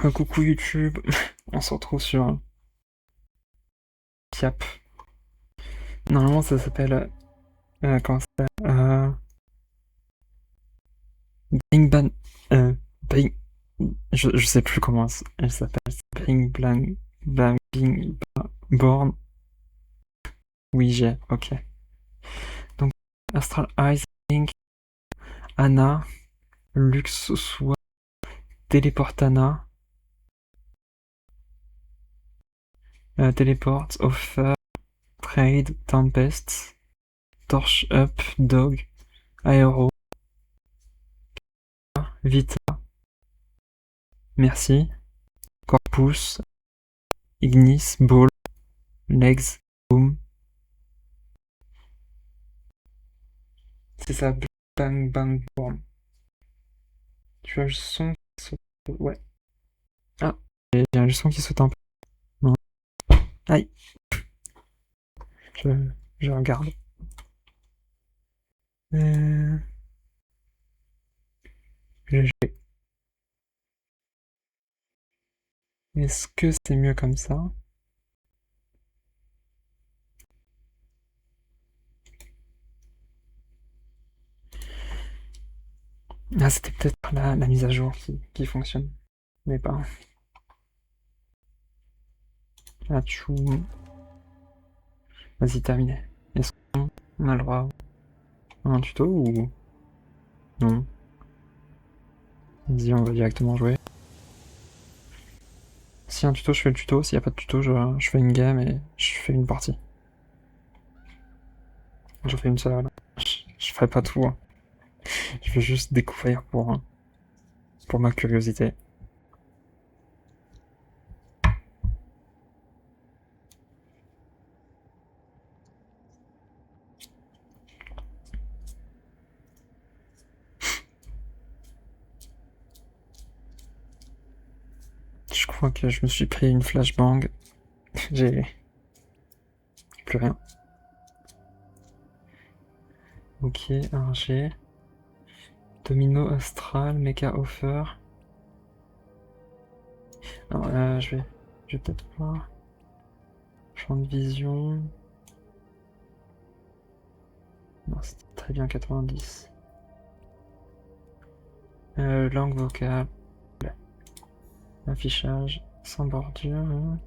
Coucou YouTube, on se retrouve sur Piap. Normalement ça s'appelle... comment ça s'appelle Bing Ban... Bing... je sais plus comment elle s'appelle. Bing Blang... Blang... Bing... Born... Oui j'ai, ok. Donc Astral Eyes, Link, Anna, Luxuswa, Teleportana, Teleport, Offer, Trade, Tempest, Torch Up, Dog, Aero, Vita, Merci, Corpus, Ignis, Ball, Legs, Boom. C'est ça, bang bang boom. Tu as le son qui saute. Ouais. Ah, j'ai le son qui saute un peu. Non. Aïe, je, je regarde. Euh, Est-ce que c'est mieux comme ça? Ah, c'était peut-être la mise à jour qui fonctionne. Mais pas. Ah, tchou. Vas-y, terminé. Est-ce qu'on a le droit à un tuto ou non? Vas-y, on va directement jouer. Si y a un tuto, je fais le tuto. S'il n'y a pas de tuto, je fais une game et je fais une partie. J'en fais une seule. Je ferai pas tout, hein. Je vais juste découvrir pour ma curiosité. Je crois que je me suis pris une flashbang. J'ai plus rien. Ok, un G. Domino Astral, Mecha Offer. Alors je vais peut-être voir. Champ de vision. Non, c'était très bien 90. Langue vocale. Affichage. Sans bordure.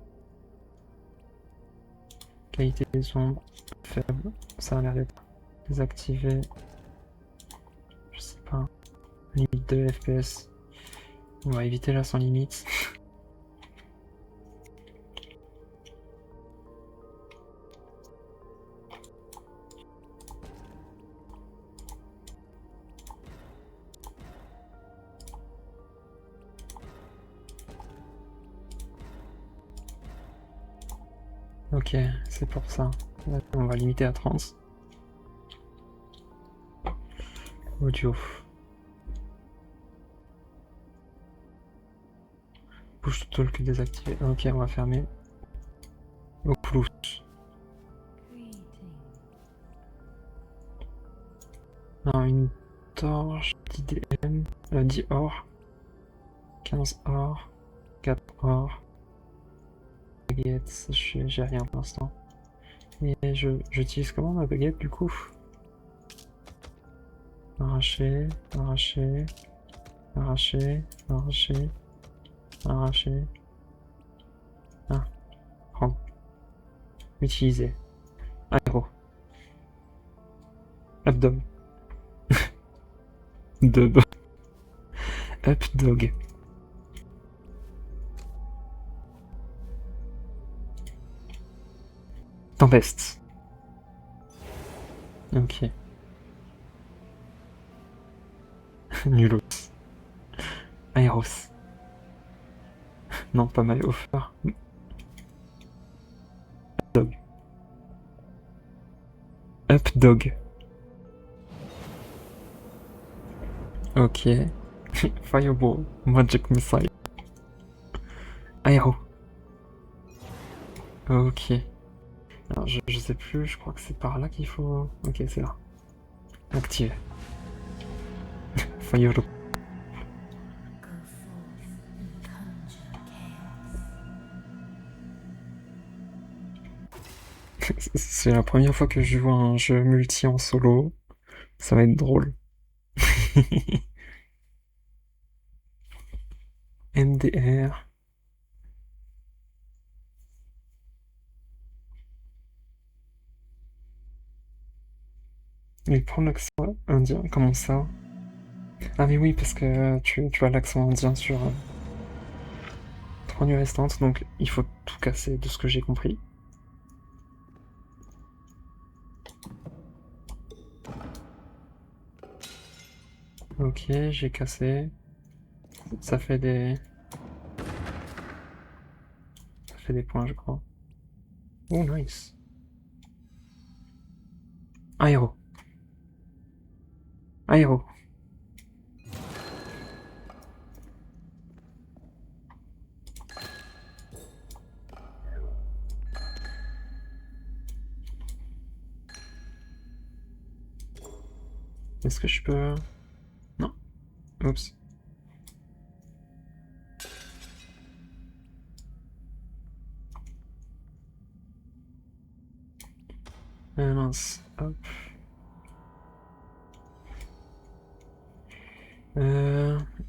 Qualité des ombres. Faible. Ça a l'air d'être désactivé. Je sais pas. Limite de FPS. On va éviter là sans limite. Ok, c'est pour ça. On va limiter à 30. Audio. Push to talk désactivé. Ok, on va fermer. Oculus. Non, une torche d'IDM. 10 or. 15 or. 4 or. Baguette, j'ai rien pour l'instant. Et j'utilise comment ma baguette du coup? Arracher, arracher, arracher, arracher, arracher. Ah, prendre. Utiliser. Aéro. Abdom. Dub. Up dog. Tempeste. Ok. Nulos. Aéros. Non, pas mal offer. Dog. Up dog. Ok. Fireball. Magic missile. Aéro. Ok. Alors je sais plus, je crois que c'est par là qu'il faut... Ok, c'est là. Active. Fireball. C'est la première fois que je joue à un jeu multi en solo. Ça va être drôle. MDR. Mais prends l'accent indien, comment ça? Ah mais oui, parce que tu as l'accent indien sur 3 nuits restantes, donc il faut tout casser de ce que j'ai compris. Ok, j'ai cassé. Ça fait des... Ça fait des points, je crois. Oh, nice. Aéro. Aéro. Est-ce que je peux... Non. Oups. Mince. Hop.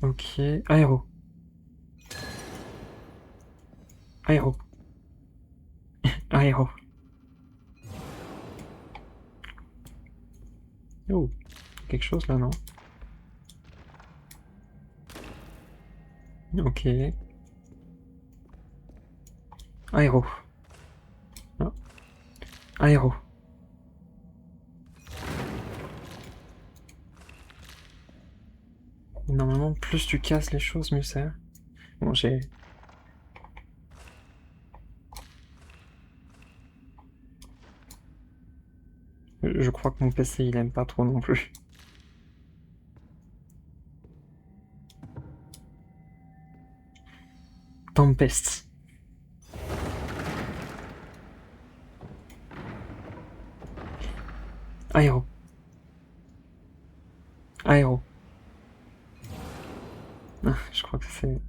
Ok. Aéro. Aéro. Aéro. Oh. Quelque chose là, non? Ok. Aéro. Ah. Aéro. Normalement, plus tu casses les choses, mieux c'est. Bon, j'ai... Je crois que mon PC, il aime pas trop non plus. Tempest. Aéro. Aéro. Ah, je crois que c'est...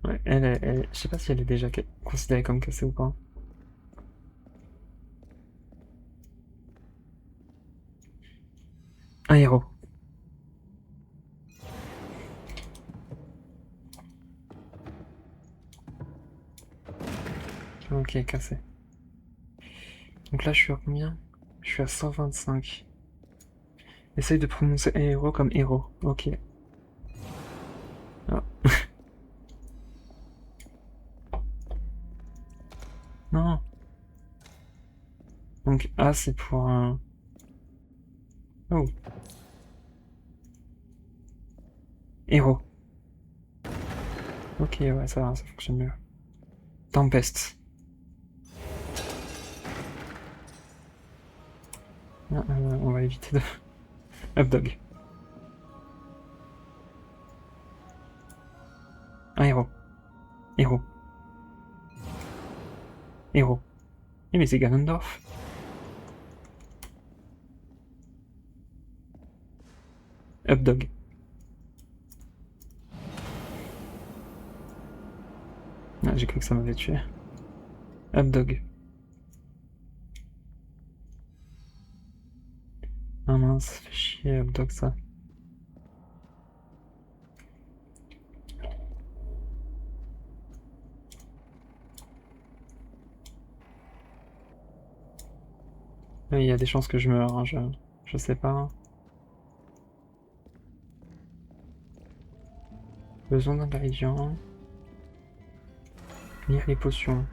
Ouais, je sais pas si elle est déjà considérée comme cassée ou pas. Aéro. Ok, cassé. Donc là, je suis à combien? Je suis à 125. Essaye de prononcer aéro comme héros. Ok. Ah. Non. Donc A, c'est pour un... Oh. Héros. Ok, ouais, ça va, ça fonctionne mieux. Tempest. Ah, on va éviter de... Updog. Aéro. Héros. Héros. Eh mais c'est Ganondorf. Updog. Ah, j'ai cru que ça m'avait tué. Updog. Ah mince, fait chier Updog ça. Il y a des chances que je meure, hein, je sais pas. Besoin d'ingrédients. Lire les potions.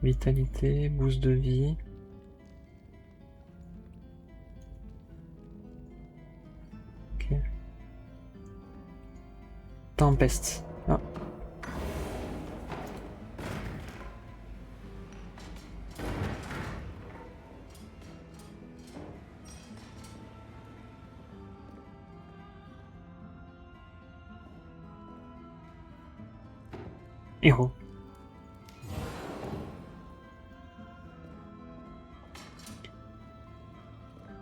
Vitalité, boost de vie. Ok. Tempest. Ah, héros.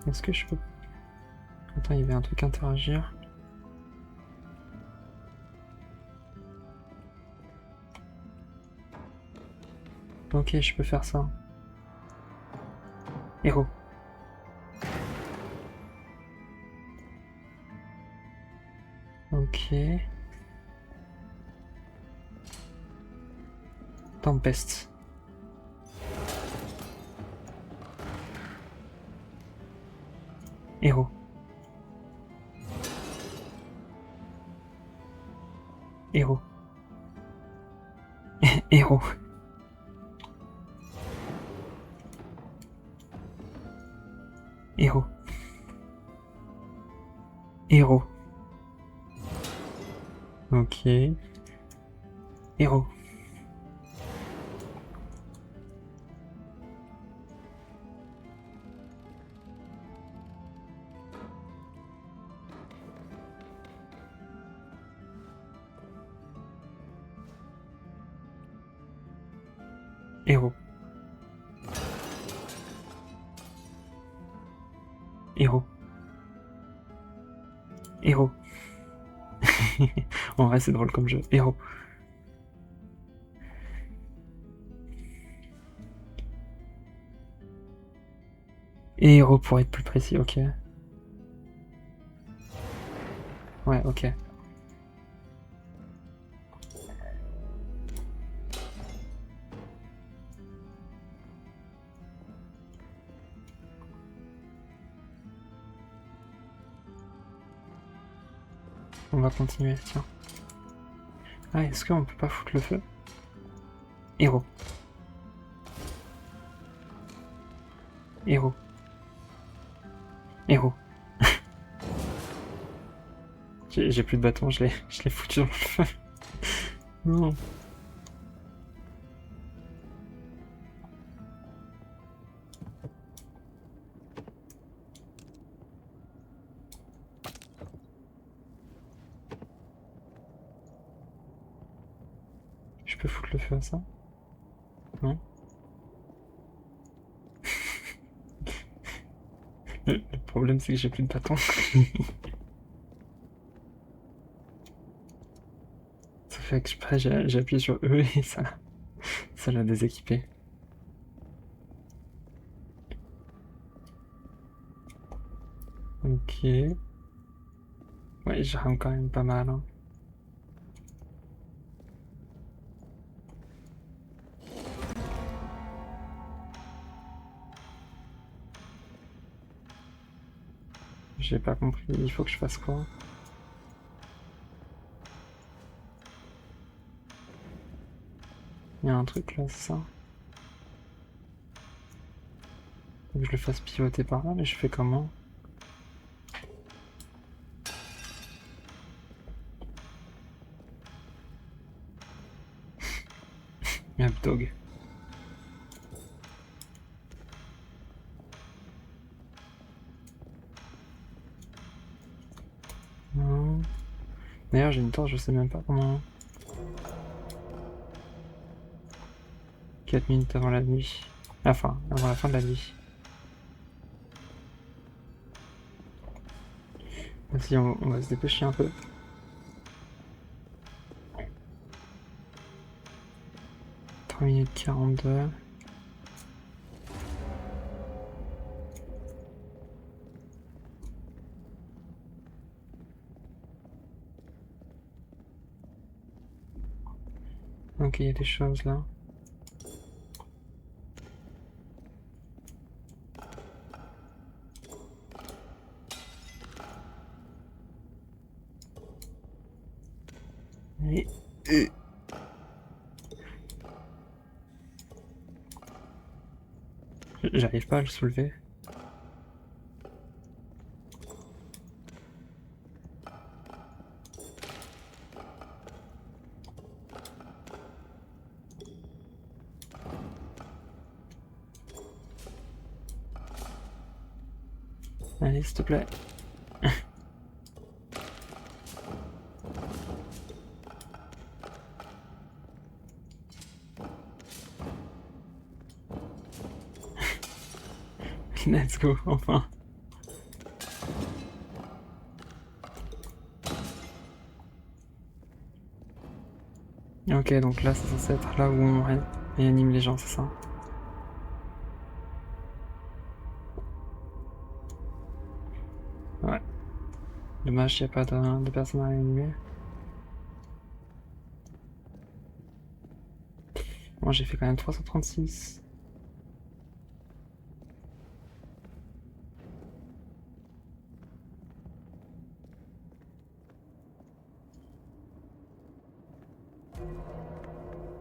Est-ce que je peux... Attends, il y avait un truc interagir. Ok, je peux faire ça. Héros. Ok. Tempeste. Héros. Héros. Héros. Héros. Héros. Ok. Héros. Héros. Héros. Héros. En vrai, c'est drôle comme jeu. Héros. Héros pour être plus précis, ok. Ouais, ok. On va continuer, tiens. Ah, est-ce qu'on peut pas foutre le feu? Héros. Héros. Héros. J'ai plus de bâton, je l'ai foutu dans le feu. Non. Je peux foutre le feu à ça? Non. Le problème, c'est que j'ai plus de bâton. Ça fait exprès, j'ai appuyé sur E et ça l'a déséquipé. Ok. Ouais, je rame quand même pas mal. Hein. J'ai pas compris, il faut que je fasse quoi? Il y a un truc là, c'est ça? Faut que je le fasse pivoter par là, mais je fais comment? Dog. Non. D'ailleurs, j'ai une torche, je sais même pas comment. 4 minutes avant la nuit. Enfin, avant la fin de la nuit. Vas-y, on va se dépêcher un peu. Trois minutes 42. Ok, il y a des choses là. Et- J'arrive pas à le soulever. Allez, s'il te plaît. Let's go, enfin. Ok, donc là, c'est censé être là où on est. Et anime les gens, c'est ça? Ouais. Dommage, il n'y a pas de personne à animer. Moi, j'ai fait quand même 336.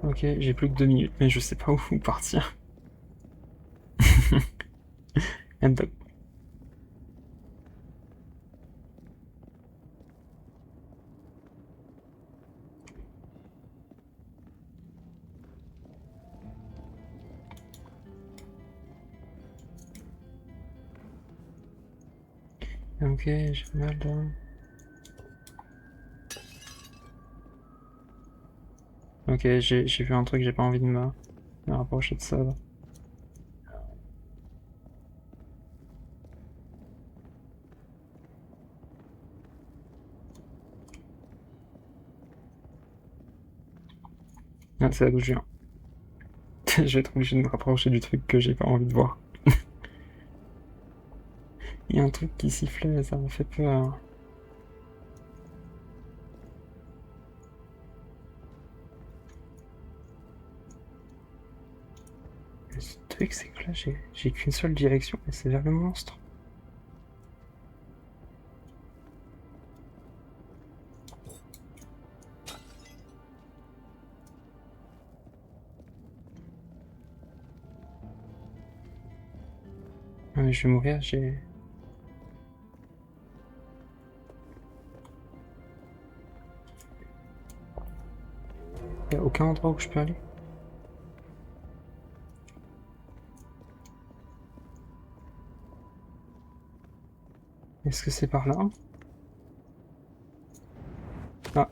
Ok, j'ai plus que 2 minutes, mais je sais pas où partir. End up. Ok, j'ai mal là. Ok, j'ai vu un truc, j'ai pas envie de me rapprocher de ça. Là. Ah, c'est là d'où je viens. Je vais être obligé de me rapprocher du truc que j'ai pas envie de voir. Il y a un truc qui sifflait, ça me fait peur. Le truc, c'est que là, j'ai qu'une seule direction, et c'est vers le monstre. Ah, mais je vais mourir, j'ai... Y a aucun endroit où je peux aller. Est-ce que c'est par là? Ah.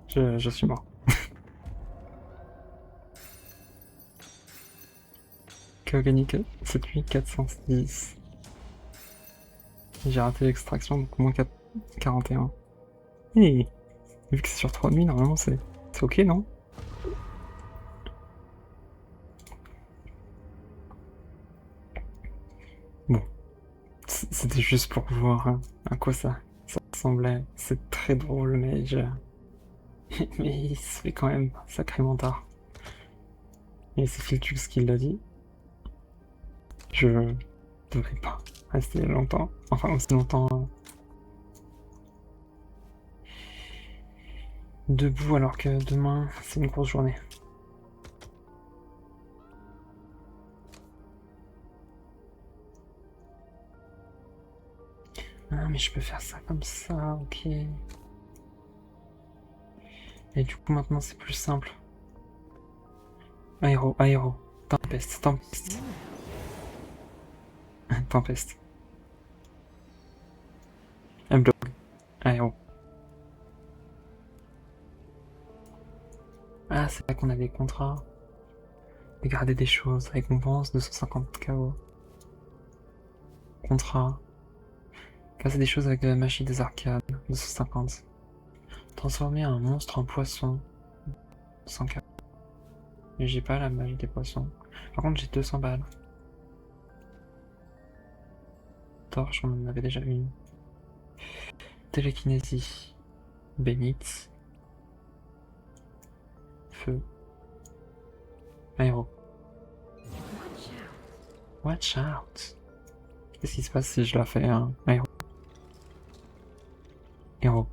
Je suis mort. Cas organique 7410. J'ai raté l'extraction, donc moins 41. Et vu que c'est sur 3 nuits, normalement c'est ok, non? Bon, c'était juste pour voir à quoi ça ressemblait. C'est très drôle, mais mais il se fait quand même sacrément tard. Et c'est Philtux qui l'a dit. Je devrais pas rester longtemps. Enfin, aussi longtemps debout alors que demain c'est une grosse journée. Ah, mais je peux faire ça comme ça, ok. Et du coup, maintenant c'est plus simple. Aéro, aéro. Tempeste, tempeste. Tempeste. M-Blog. Aéro. Ah, c'est là qu'on avait contrat. Dégrader des choses. Récompense 250 KO. Contrat. Casser des choses avec de la magie des arcades. 250. Transformer un monstre en poisson. 100 KO. Mais j'ai pas la magie des poissons. Par contre, j'ai 200 balles. Torche, on en avait déjà une. Télékinésie. Bénite. Feu. Aéro. Watch out. Qu'est-ce qui se passe si je la fais un aéro? Héros.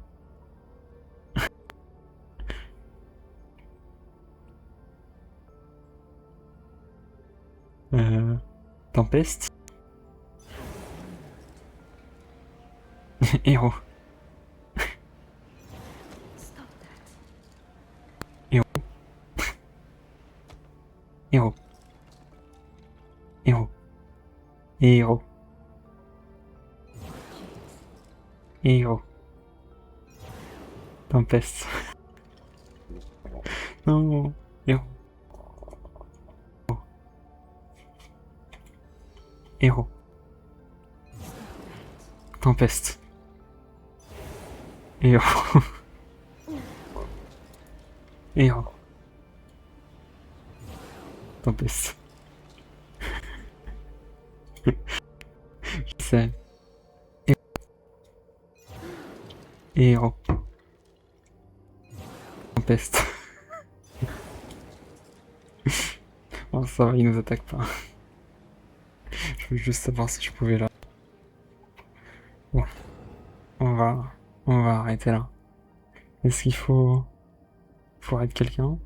Euh, Tempeste. Héros. Héros. Héros. Héros. Héros. Héros. Tempeste. Non. Héros. Héros. Tempeste. Héros. héros. Tempest. Je sais. Héros. Tempest. Bon, ça va, il nous attaque pas. Je veux juste savoir si je pouvais là. Bon, on va, on va arrêter là. Est-ce qu'il faut arrêter quelqu'un?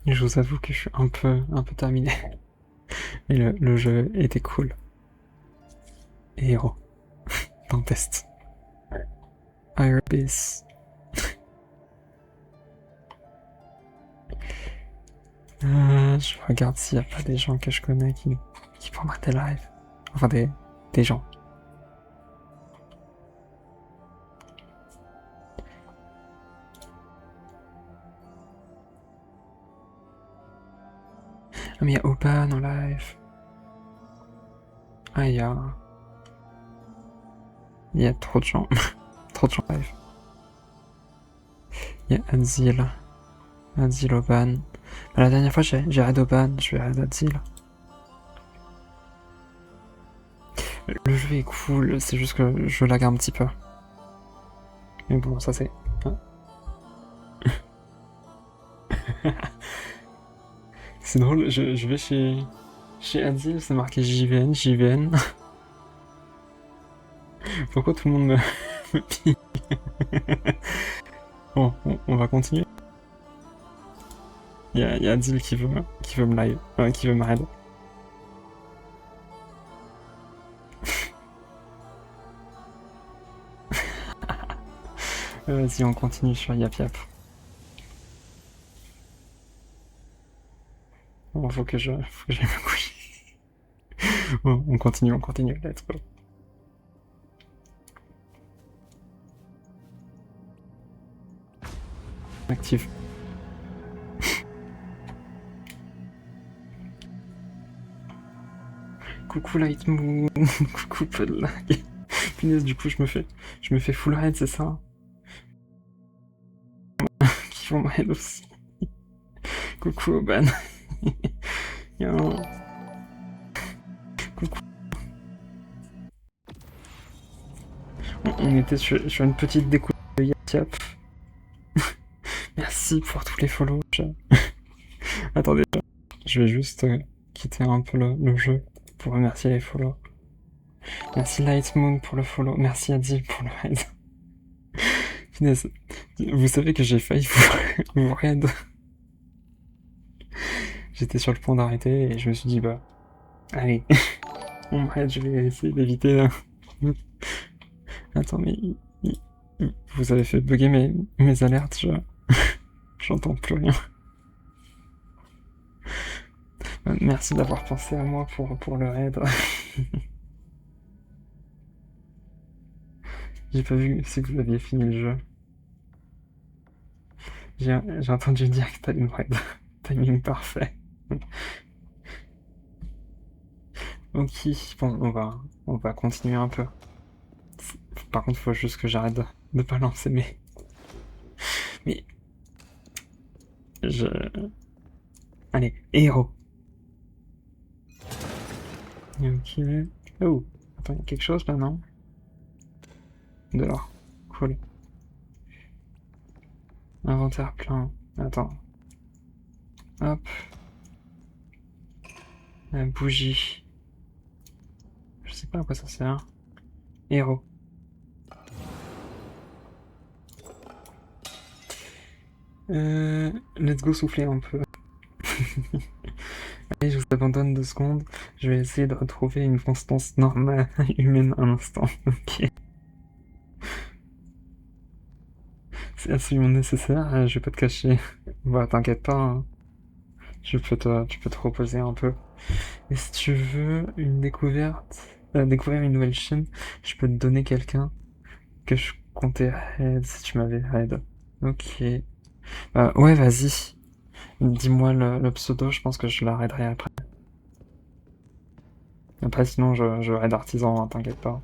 Je vous avoue que je suis un peu terminé. Mais le jeu était cool. Héros. Tempest. Irebis. Je regarde s'il n'y a pas des gens que je connais qui prendraient des lives. Enfin, des gens. Ah, mais il y a Oban en live. Ah, il y a trop de gens. Trop de gens live. Il y a Adzil. Adzil Oban. Bah, la dernière fois, j'ai raid Oban, je vais raid Adzil. Le jeu est cool, c'est juste que je lag un petit peu. Mais bon, ça c'est... Hein. C'est drôle, je vais chez Adil, c'est marqué JVN, JVN. Pourquoi tout le monde me pille? Bon, on va continuer. Il y a Adil qui veut me live, qui veut me raid. Vas-y, on continue sur Yap Yap. Bon, faut que j'aille me coucher. Bon, on continue, let's go. Active. Coucou Lightmoon, coucou peu de lag. Punaise, du coup je me fais full raid, c'est ça? Qui vont me raid aussi. Coucou Oban. Yo. Coucou. On était sur une petite découverte de Yap. Merci pour tous les follow. Attendez, je vais juste quitter un peu le jeu pour remercier les follow. Merci Lightmoon pour le follow. Merci Adil pour le raid. Finesse, vous savez que j'ai failli vous raid. J'étais sur le point d'arrêter et je me suis dit, bah, allez, on me raid, je vais essayer d'éviter. Attends, mais vous avez fait bugger mes alertes, j'entends plus rien. Merci d'avoir pensé à moi pour le raid. J'ai pas vu si vous aviez fini le jeu. J'ai entendu dire que t'as une raid. Timing parfait. Ok, bon, on va continuer un peu. Par contre, faut juste que j'arrête de balancer mais allez, héros. Ok. Oh, attends, il y a quelque chose là, non? De l'or. Cool. Inventaire plein. Attends. Hop. Bougie. Je sais pas à quoi ça sert. Héros. Let's go souffler un peu. Allez, je vous abandonne 2 secondes. Je vais essayer de retrouver une constance normale humaine un instant. Ok. C'est absolument nécessaire, je vais pas te cacher. Bah, t'inquiète pas, hein. Tu peux te reposer un peu. Et si tu veux une découvrir une nouvelle chaîne, je peux te donner quelqu'un que je comptais raid si tu m'avais raid. Ok. Ouais, vas-y. Dis-moi le pseudo, je pense que je la raiderai après. Après, sinon, je raid artisan, hein, t'inquiète pas.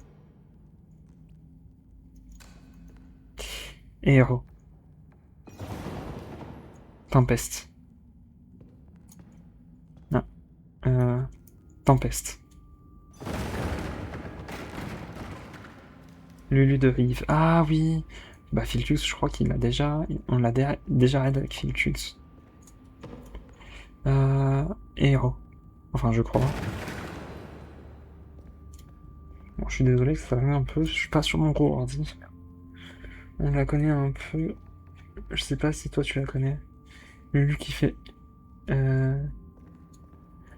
Héros. Tempeste. Non. Tempeste. Lulu de Rive. Ah oui. Bah Filchus, je crois qu'il l'a déjà. On l'a déjà raid avec Filchus. Héros. Enfin, je crois. Bon, je suis désolé que ça arrive un peu. Je suis pas sur mon gros ordi. On la connaît un peu. Je sais pas si toi tu la connais. Lulu qui fait.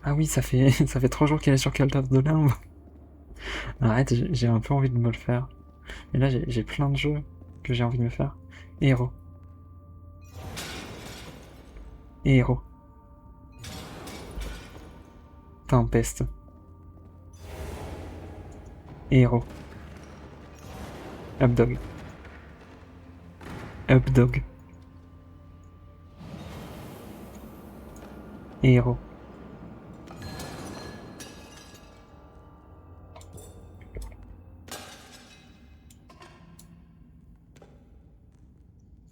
Ah oui, ça fait 3 jours qu'elle est sur Call de Limbe. Arrête, j'ai un peu envie de me le faire. Et là, j'ai plein de jeux que j'ai envie de me faire. Héros. Héros. Tempeste. Héros. Updog. Updog. Héros.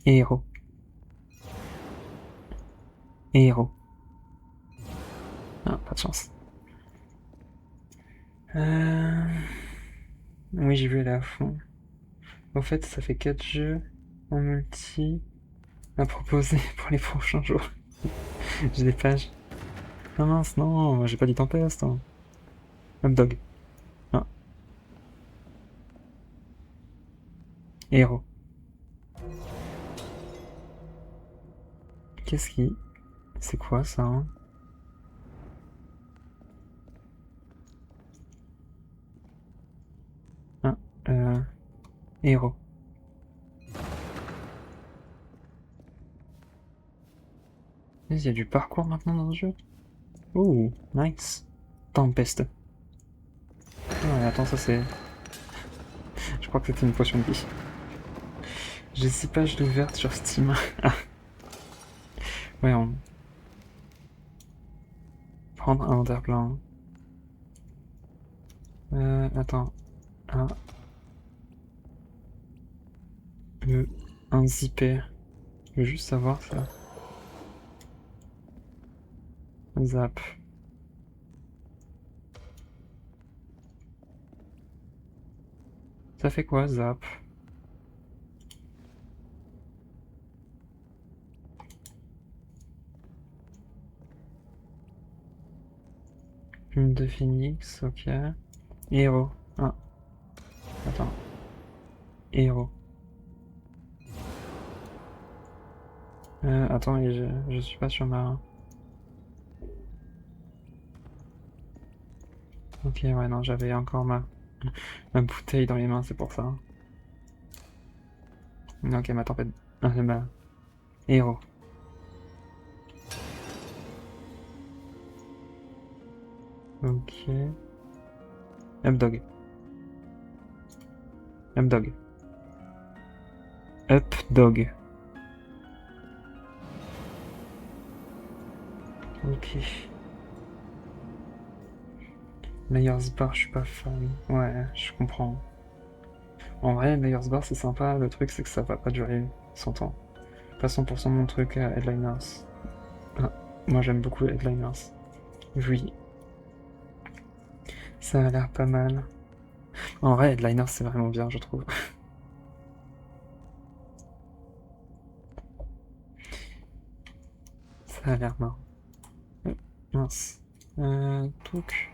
Héros. Héros. Ah, pas de chance. Oui, j'ai vu là à fond. Au fait, ça fait 4 jeux en multi à proposer pour les prochains jours. J'ai des pages. Non, mince, non, j'ai pas dit Tempest. Hein. Updog. Ah. Héros. Qu'est-ce qui... C'est quoi ça hein Ah, héros. Il y a du parcours maintenant dans le jeu. Oh, nice. Tempeste. Ah, attends, ça c'est... Je crois que c'était une potion de vie. J'ai 6 pages d'ouvertes sur Steam. Ah. Ouais, on... Prendre un inventaire plein. Attends. Ah. Un zipper. Je veux juste savoir ça. Zap. Ça fait quoi, zap? Plume de phoenix, ok. Héros. Ah, attends. Héros. Attends, et je suis pas sur ma... Ok, ouais, non, j'avais encore ma bouteille dans les mains, c'est pour ça. Ok, ma tempête... Ah, ma... Héros. Ok. Updog. Updog. Updog. Ok. Layers Bar, je suis pas fan. Ouais, je comprends. En vrai, Layers Bar, c'est sympa. Le truc, c'est que ça va pas durer 100 ans. Pas 100% mon truc à Headliners. Ah, moi, j'aime beaucoup Headliners. Oui, ça a l'air pas mal. En vrai, Headliners, c'est vraiment bien, je trouve. Ça a l'air marrant. Euh, mince. Donc...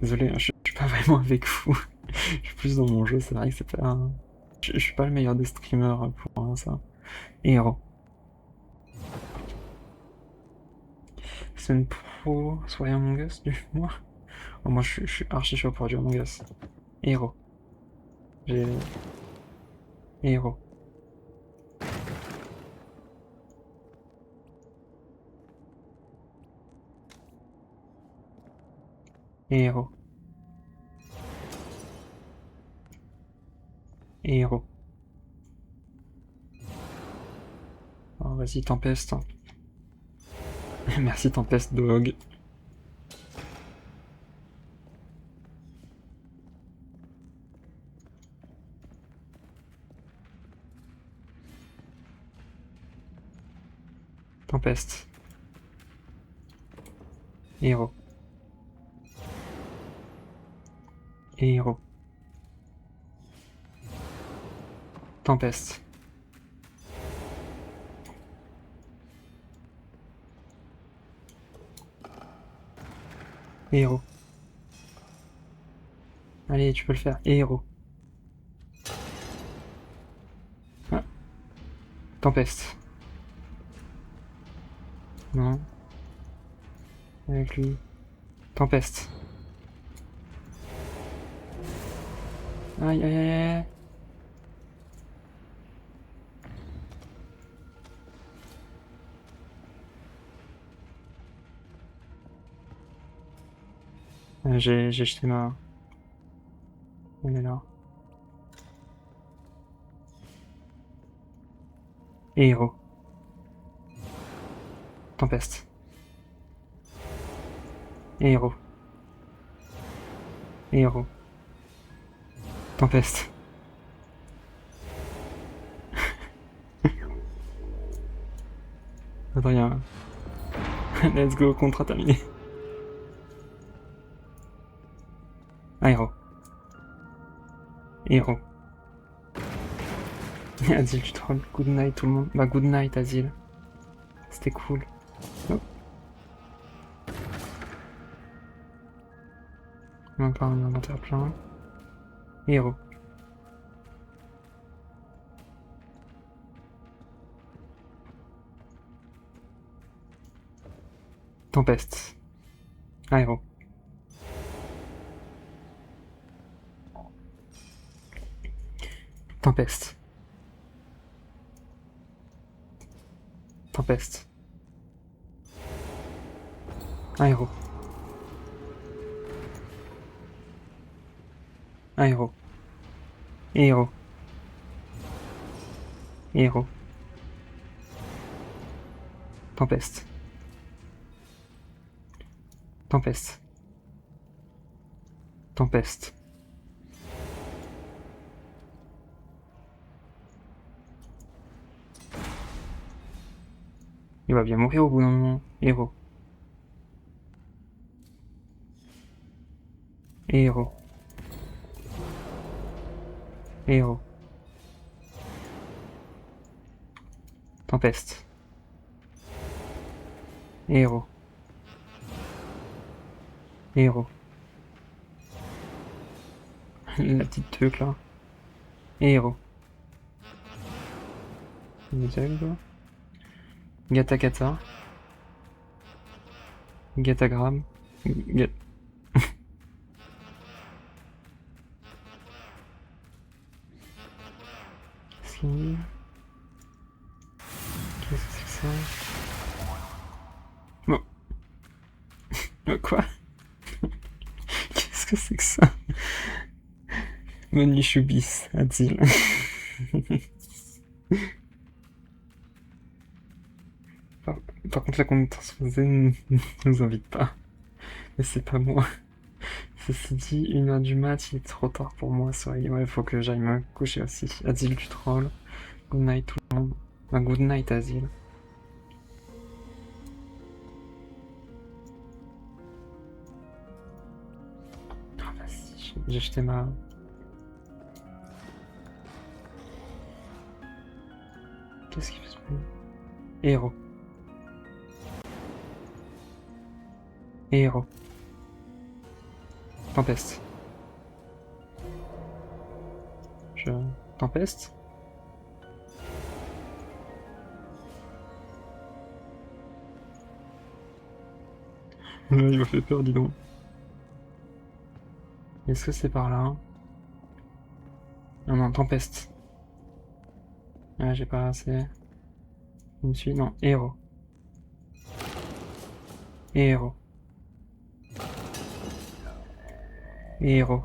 Désolé, hein, je suis pas vraiment avec vous. Je suis plus dans mon jeu, c'est vrai que c'est pas... Je suis pas le meilleur des streamers pour ça. Héros. Semaine pro, soirée Among Us du mois. Oh, moi je suis archi chaud pour du Among Us. Héros. J'ai... Héros. Héros. Héros. Oh, vas-y, Tempeste. Merci Tempeste Dog. Tempeste. Héros. Héros. Tempeste. Héros. Allez, tu peux le faire. Héros. Ah. Tempeste. Non. Avec lui. Tempeste. Aïe aïe aïe aïe. J'ai jeté ma... On est là. Héros. Tempeste. Héros. Héros. Tempeste. Attends, y'a un... Let's go, contrat terminé. Héros. Héros. Azil, tu te rends good night tout le monde. Bah good night Azil. C'était cool. Oh. Encore un inventaire plein. Héros. Tempeste. Héros. Tempeste. Tempeste. Héros. Héros. Héros. Héros. Tempeste. Tempeste. Tempeste. Il va bien mourir au bout d'un moment. Héros. Héros. Héros. Tempeste. Héros. Héros. La petite truc là. Héros. Gata Gata. Gatagram. Gat... Qu'est-ce que c'est que ça? Bon. Quoi? Qu'est-ce que c'est que ça? Moni Choubis, a-t-il. Par contre, la conduite transposée ne nous invite pas. Mais c'est pas moi. Ceci dit, 1h du mat, il est trop tard pour moi, sorry. Ouais, faut que j'aille me coucher aussi. Azil, tu trolls. Good night tout le monde. Bah, good night, Azil. Ah, vas-y, j'ai jeté ma... Qu'est-ce qu'il fait ce bruit? Héros. Héros. Tempeste. Tempeste. Il m'a fait peur, dis donc. Est-ce que c'est par là? Non, non, tempeste. Ah, j'ai pas assez... Je me suis... Non, héros. Héros. Héros.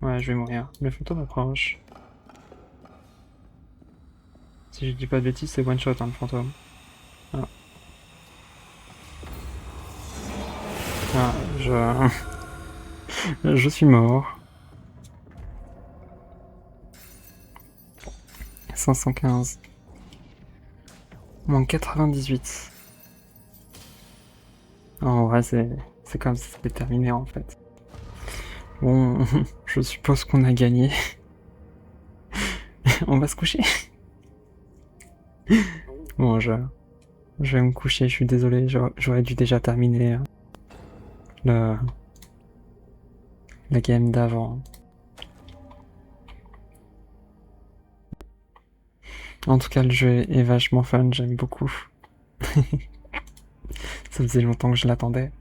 Ouais, je vais mourir. Le fantôme approche. Si je dis pas de bêtises, c'est one shot, hein, le fantôme. Ah. Ah, je suis mort. 515. Moins 98. En vrai, c'est comme si c'était terminé en fait. Bon, je suppose qu'on a gagné. On va se coucher. Bon, je vais me coucher, je suis désolé, j'aurais dû déjà terminer le, la game d'avant. En tout cas, le jeu est vachement fun, j'aime beaucoup. Ça faisait longtemps que je l'attendais.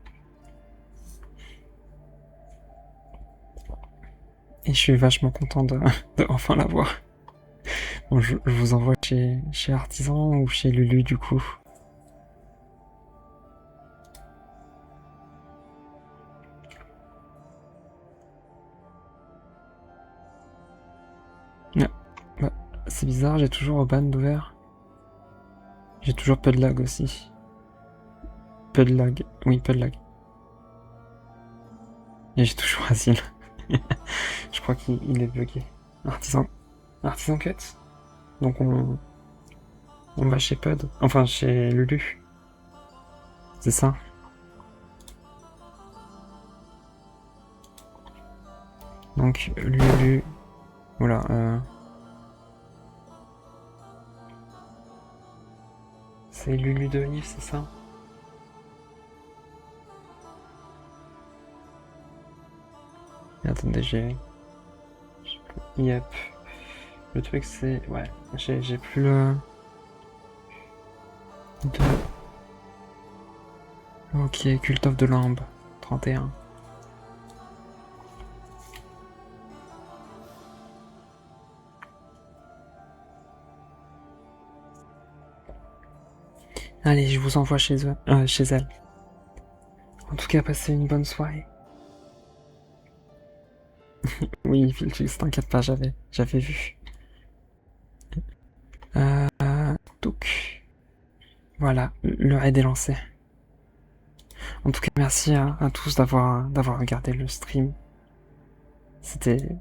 Et je suis vachement content de enfin l'avoir. Bon, je vous envoie chez Artisan ou chez Lulu du coup. Ah, bah, c'est bizarre, j'ai toujours Oban d'ouvert. J'ai toujours peu de lag aussi. Peu de lag, oui, peu de lag. Et j'ai toujours Asile. Je crois qu'il est bugué. Artisan cut. Donc on va chez Pud. Enfin, chez Lulu. C'est ça. Donc, Lulu. Voilà, c'est Lulu de Olive, c'est ça? Et attendez, Yep. Le truc, c'est... Ouais, j'ai plus le... Ok, Cult of the Lamb. 31. Allez, je vous envoie chez eux, chez elle. En tout cas, passez une bonne soirée. Oui, Philfix, t'inquiète pas, j'avais vu. Donc, voilà, le raid est lancé. En tout cas, merci à tous d'avoir regardé le stream. C'était